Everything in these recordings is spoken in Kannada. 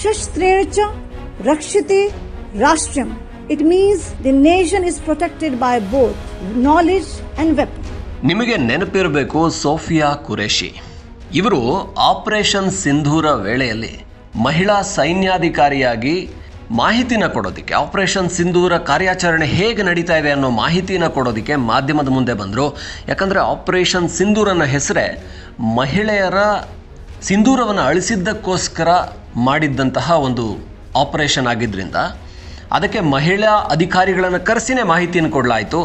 Shastrecha Rakshite Rashtram. It means the nation is protected by both knowledge and weapon. ನಿಮಗೆ ನೆನಪಿರಬೇಕು ಸೋಫಿಯಾ ಕುರೇಶಿ. ಇವರು ಆಪರೇಷನ್ ಸಿಂಧೂರ ವೇಳೆಯಲ್ಲಿ ಮಹಿಳಾ ಸೈನ್ಯಾಧಿಕಾರಿಯಾಗಿ ಮಾಹಿತಿನ ಕೊಡೋದಕ್ಕೆ, ಆಪರೇಷನ್ ಸಿಂಧೂರ ಕಾರ್ಯಾಚರಣೆ ಹೇಗೆ ನಡೀತಾ ಇದೆ ಅನ್ನೋ ಮಾಹಿತಿನ ಕೊಡೋದಕ್ಕೆ ಮಾಧ್ಯಮದ ಮುಂದೆ ಬಂದರು. ಯಾಕಂದರೆ ಆಪರೇಷನ್ ಸಿಂಧೂರನ ಹೆಸರೇ ಮಹಿಳೆಯರ ಸಿಂಧೂರವನ್ನು ಅಳಿಸಿದ್ದಕ್ಕೋಸ್ಕರ ಮಾಡಿದ್ದಂತಹ ಒಂದು ಆಪರೇಷನ್ ಆಗಿದ್ದರಿಂದ ಅದಕ್ಕೆ ಮಹಿಳಾ ಅಧಿಕಾರಿಗಳನ್ನು ಕರೆಸಿನೇ ಮಾಹಿತಿಯನ್ನು ಕೊಡಲಾಯಿತು.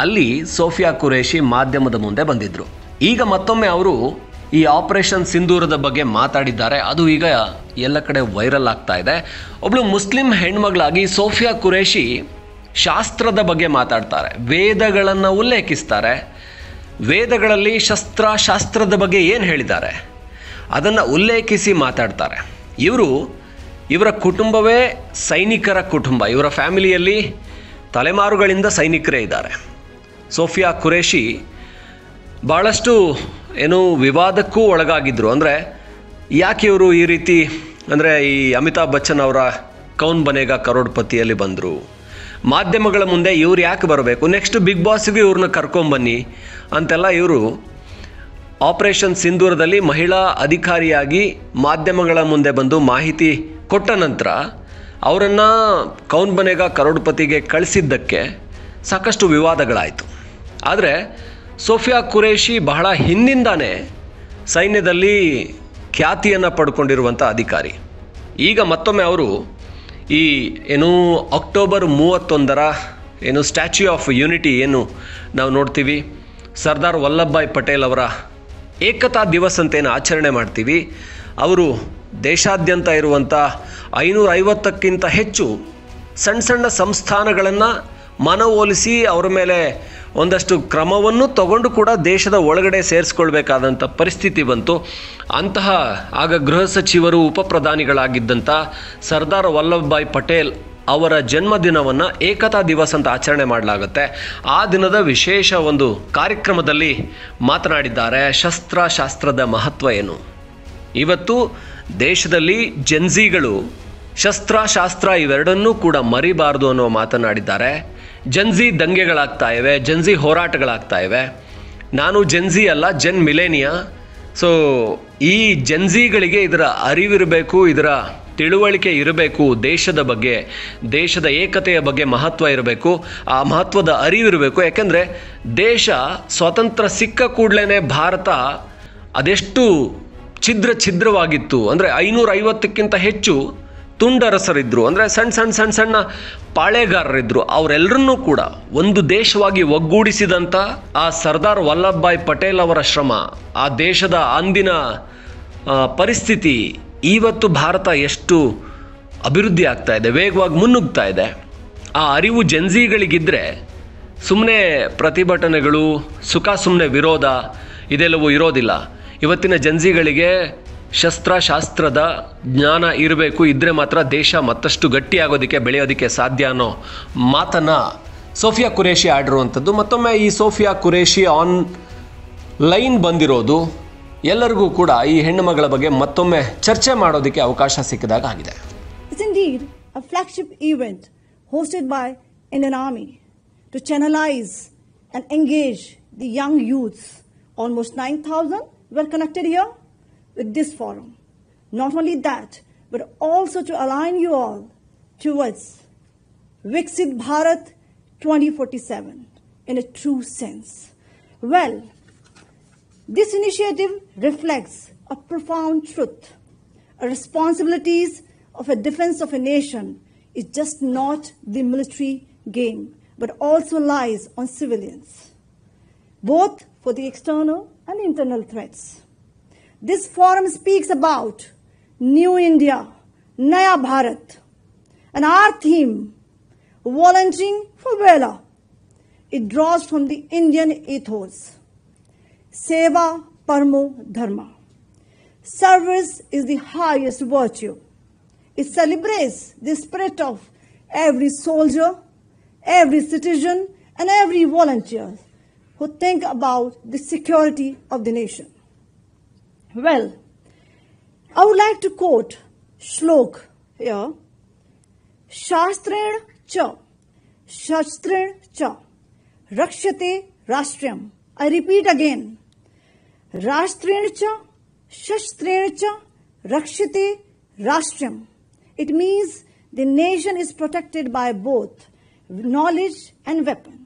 ಅಲ್ಲಿ ಸೋಫಿಯಾ ಕುರೇಶಿ ಮಾಧ್ಯಮದ ಮುಂದೆ ಬಂದಿದ್ದರು. ಈಗ ಮತ್ತೊಮ್ಮೆ ಅವರು ಈ ಆಪರೇಷನ್ ಸಿಂಧೂರದ ಬಗ್ಗೆ ಮಾತಾಡಿದ್ದಾರೆ. ಅದು ಈಗ ಎಲ್ಲ ಕಡೆ ವೈರಲ್ ಆಗ್ತಾ ಇದೆ. ಒಬ್ಬಳು ಮುಸ್ಲಿಂ ಹೆಣ್ಮಗಳಾಗಿ ಸೋಫಿಯಾ ಕುರೇಶಿ ಶಾಸ್ತ್ರದ ಬಗ್ಗೆ ಮಾತಾಡ್ತಾರೆ, ವೇದಗಳನ್ನು ಉಲ್ಲೇಖಿಸ್ತಾರೆ. ವೇದಗಳಲ್ಲಿ ಶಾಸ್ತ್ರದ ಬಗ್ಗೆ ಏನು ಹೇಳಿದ್ದಾರೆ ಅದನ್ನು ಉಲ್ಲೇಖಿಸಿ ಮಾತಾಡ್ತಾರೆ. ಇವರ ಕುಟುಂಬವೇ ಸೈನಿಕರ ಕುಟುಂಬ. ಇವರ ಫ್ಯಾಮಿಲಿಯಲ್ಲಿ ತಲೆಮಾರುಗಳಿಂದ ಸೈನಿಕರೇ ಇದ್ದಾರೆ. ಸೋಫಿಯಾ ಕುರೇಶಿ ಭಾಳಷ್ಟು ವಿವಾದಕ್ಕೂ ಒಳಗಾಗಿದ್ದರು. ಅಂದರೆ ಯಾಕೆ ಇವರು ಈ ರೀತಿ, ಅಂದರೆ ಈ ಅಮಿತಾಬ್ ಬಚ್ಚನ್ ಅವರ ಕೌನ್ ಬನೇಗಾ ಕರೋಡ್ಪತಿಯಲ್ಲಿ ಬಂದರು, ಮಾಧ್ಯಮಗಳ ಮುಂದೆ ಇವ್ರು ಯಾಕೆ ಬರಬೇಕು, ನೆಕ್ಸ್ಟ್ ಬಿಗ್ ಬಾಸ್ಗೂ ಇವ್ರನ್ನ ಕರ್ಕೊಂಬನ್ನಿ ಅಂತೆಲ್ಲ ಇವರು ಆಪರೇಷನ್ ಸಿಂಧೂರದಲ್ಲಿ ಮಹಿಳಾ ಅಧಿಕಾರಿಯಾಗಿ ಮಾಧ್ಯಮಗಳ ಮುಂದೆ ಬಂದು ಮಾಹಿತಿ ಕೊಟ್ಟ ನಂತರ ಅವರನ್ನು ಕೌನ್ ಬನೇಗಾ ಕರೋಡ್ಪತಿಗೆ ಕಳಿಸಿದ್ದಕ್ಕೆ ಸಾಕಷ್ಟು ವಿವಾದಗಳಾಯಿತು. ಆದರೆ ಸೋಫಿಯಾ ಕುರೇಶಿ ಬಹಳ ಹಿಂದಿಂದಾನೇ ಸೈನ್ಯದಲ್ಲಿ ಖ್ಯಾತಿಯನ್ನು ಪಡ್ಕೊಂಡಿರುವಂಥ ಅಧಿಕಾರಿ. ಈಗ ಮತ್ತೊಮ್ಮೆ ಅವರು ಈ ಅಕ್ಟೋಬರ್ 31 ಸ್ಟ್ಯಾಚ್ಯೂ ಆಫ್ ಯೂನಿಟಿ ನಾವು ನೋಡ್ತೀವಿ, ಸರ್ದಾರ್ ವಲ್ಲಭಭಾಯ್ ಪಟೇಲ್ ಅವರ ಏಕತಾ ದಿವಸ್ ಅಂತೇನು ಆಚರಣೆ ಮಾಡ್ತೀವಿ, ಅವರು ದೇಶಾದ್ಯಂತ ಇರುವಂಥ 550ಕ್ಕಿಂತ ಹೆಚ್ಚು ಸಣ್ಣ ಸಣ್ಣ ಸಂಸ್ಥಾನಗಳನ್ನು ಮನವೊಲಿಸಿ ಅವರ ಮೇಲೆ ಒಂದಷ್ಟು ಕ್ರಮವನ್ನು ತಗೊಂಡು ಕೂಡ ದೇಶದ ಒಳಗಡೆ ಸೇರಿಸ್ಕೊಳ್ಬೇಕಾದಂಥ ಪರಿಸ್ಥಿತಿ ಬಂತು. ಅಂತಹ ಆಗ ಗೃಹ ಸಚಿವರು ಉಪ ಪ್ರಧಾನಿಗಳಾಗಿದ್ದಂಥ ಸರ್ದಾರ್ ವಲ್ಲಭಭಾಯ್ ಪಟೇಲ್ ಅವರ ಜನ್ಮದಿನವನ್ನು ಏಕತಾ ದಿವಸ್ ಅಂತ ಆಚರಣೆ ಮಾಡಲಾಗುತ್ತೆ. ಆ ದಿನದ ವಿಶೇಷ ಒಂದು ಕಾರ್ಯಕ್ರಮದಲ್ಲಿ ಮಾತನಾಡಿದ್ದಾರೆ. ಶಾಸ್ತ್ರದ ಮಹತ್ವ ಏನು, ಇವತ್ತು ದೇಶದಲ್ಲಿ ಜೆನ್ಝಿಗಳು ಶಾಸ್ತ್ರ ಇವೆರಡನ್ನೂ ಕೂಡ ಮರಿಬಾರ್ದು ಅನ್ನೋ ಮಾತನಾಡಿದ್ದಾರೆ. ಜೆನ್ಝಿ ದಂಗೆಗಳಾಗ್ತಾ ಇವೆ, ಜೆನ್ಝಿ ಹೋರಾಟಗಳಾಗ್ತಾ ಇವೆ. ನಾನು ಜೆನ್ಝಿ ಅಲ್ಲ, ಜೆನ್ ಮಿಲೇನಿಯಾ. ಸೊ ಈ ಜೆನ್ಝಿಗಳಿಗೆ ಇದರ ಅರಿವಿರಬೇಕು, ಇದರ ತಿಳುವಳಿಕೆ ಇರಬೇಕು, ದೇಶದ ಬಗ್ಗೆ, ದೇಶದ ಏಕತೆಯ ಬಗ್ಗೆ ಮಹತ್ವ ಇರಬೇಕು, ಆ ಮಹತ್ವದ ಅರಿವಿರಬೇಕು. ಯಾಕೆಂದರೆ ದೇಶ ಸ್ವಾತಂತ್ರ್ಯ ಸಿಕ್ಕ ಕೂಡಲೇ ಭಾರತ ಅದೆಷ್ಟು ಛಿದ್ರವಾಗಿತ್ತು. ಅಂದರೆ 550ಕ್ಕಿಂತ ಹೆಚ್ಚು ತುಂಡರಸರಿದ್ದರು, ಅಂದರೆ ಸಣ್ಣ ಪಾಳೆಗಾರರಿದ್ದರು. ಅವರೆಲ್ಲರನ್ನೂ ಕೂಡ ಒಂದು ದೇಶವಾಗಿ ಒಗ್ಗೂಡಿಸಿದಂಥ ಆ ಸರ್ದಾರ್ ವಲ್ಲಭಭಾಯ್ ಪಟೇಲ್ ಅವರ ಶ್ರಮ, ಆ ದೇಶದ ಅಂದಿನ ಪರಿಸ್ಥಿತಿ, ಇವತ್ತು ಭಾರತ ಎಷ್ಟು ಅಭಿವೃದ್ಧಿ ಆಗ್ತಾ ಇದೆ, ವೇಗವಾಗಿ ಮುನ್ನುಗ್ತಾ ಇದೆ. ಆ ಅರಿವು ಜೆನ್ಝಿಗಳಿಗಿದ್ದರೆ ಸುಮ್ಮನೆ ಪ್ರತಿಭಟನೆಗಳು, ಸುಮ್ಮನೆ ವಿರೋಧ ಇದೆಲ್ಲವೂ ಇರೋದಿಲ್ಲ. ಇವತ್ತಿನ ಜೆನ್ಝಿಗಳಿಗೆ ಶಾಸ್ತ್ರದ ಜ್ಞಾನ ಇರಬೇಕು, ಇದ್ದರೆ ಮಾತ್ರ ದೇಶ ಮತ್ತಷ್ಟು ಗಟ್ಟಿಯಾಗೋದಕ್ಕೆ, ಬೆಳೆಯೋದಕ್ಕೆ ಸಾಧ್ಯ ಅನ್ನೋ ಮಾತನ್ನು ಸೋಫಿಯಾ ಕುರೇಶಿ ಆಡಿರುವಂಥದ್ದು. ಮತ್ತೊಮ್ಮೆ ಈ ಸೋಫಿಯಾ ಕುರೇಶಿ ಆನ್ಲೈನ್ ಬಂದಿರೋದು ಎಲ್ಲರಿಗೂ ಕೂಡ ಈ ಹೆಣ್ಣು ಮಗಳ ಬಗ್ಗೆ ಮತ್ತೊಮ್ಮೆ ಚರ್ಚೆ ಮಾಡೋದಕ್ಕೆ ಅವಕಾಶ ಸಿಕ್ಕಿದಾಗ ಆಗಿದೆ. It's indeed a flagship event hosted by Indian Army to channelize and engage the young youths. Almost 9,000 were connected here with this forum. Not only that, but also to align you all towards Viksit Bharat 2047 in a true sense. Well, this initiative reflects a profound truth. Our responsibilities of a defense of a nation is just not the military game, but also lies on civilians, both for the external and internal threats. This forum speaks about New India, Naya Bharat, and our theme, volunteering for Vela. It draws from the Indian ethos, Seva Parmo Dharma. Service is the highest virtue. It celebrates the spirit of every soldier, every citizen, and every volunteer who think about the security of the nation. Well, I would like to quote Shlok here. Shastren cha, rakshate rashtriyam. I repeat again. Rashtrena cha, shastrena cha, rakshate rashtriyam. It means the nation is protected by both knowledge and weapon.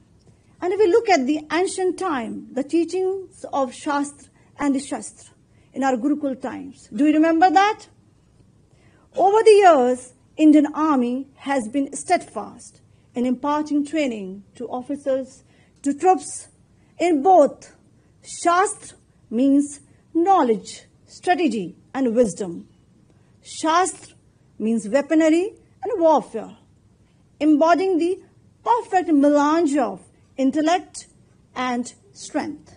And if we look at the ancient time, the teachings of Shastra and the Shastra in our Gurukul times, do you remember that? Over the years, Indian Army has been steadfast in imparting training to officers, to troops in both. Shastra means knowledge, strategy, and wisdom. Shastra means weaponry and warfare, embodying the perfect melange of intellect and strength.